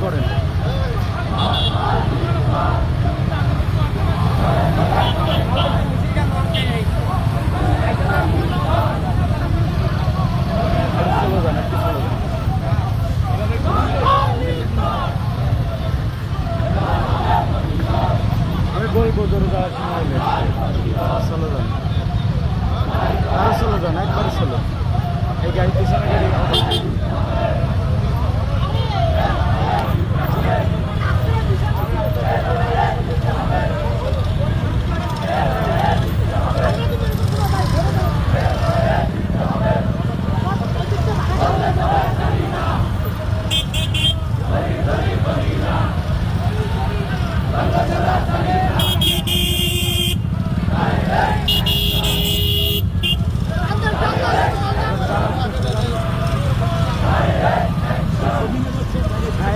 করেন। আমি বলবো ধরে যাওয়ার সময় হলে চলো যান, আরো চলো যান, একবারে চলো। এই গাড়ি পিছনে গাড়ি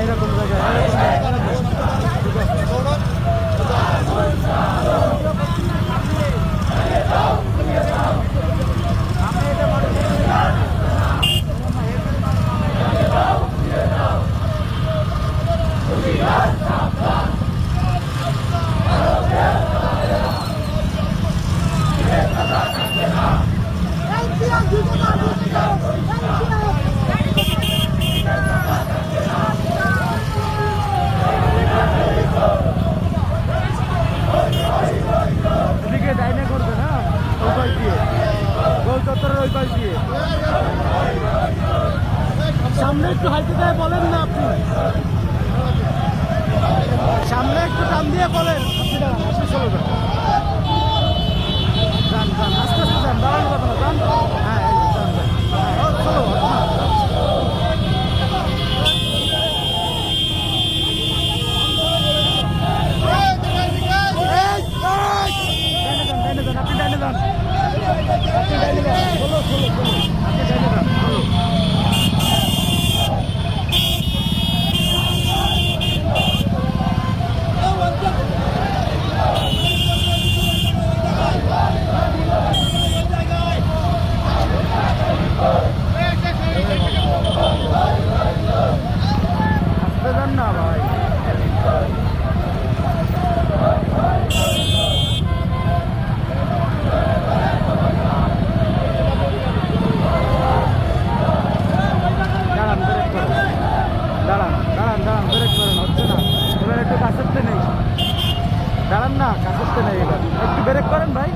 এরকম এদিকে ডাইনে করবে না, ওই পাশ দিয়ে গোল চত্বরের ওই পাশ দিয়ে। সামনে একটু হাইতে দেয় বলেন না আপনি, সামনে একটু টান দিয়ে বলেন। আপনি দাঁড়ান, আপনি চলে যান, যান যান আস্তে আস্তে যান, দাঁড়ানো যাবে না, যান। হ্যাঁ যান যান, হ্যাঁ চলো। আপনি ডাইনে যান, আপনি ডাইনে যান, চলো চলো চলো, আপনি ডাইনে যান, চলো। আসতে যান না ভাই। দাঁড়ান, ব্রেক করেন, দাঁড়ান দাঁড়ান দাঁড়ান, ব্রেক করেন, হচ্ছে না। এবার একটু কাছেরতে নেই, দাঁড়ান না, কাছেরতে নেই, এবার একটু ব্রেক করেন ভাই।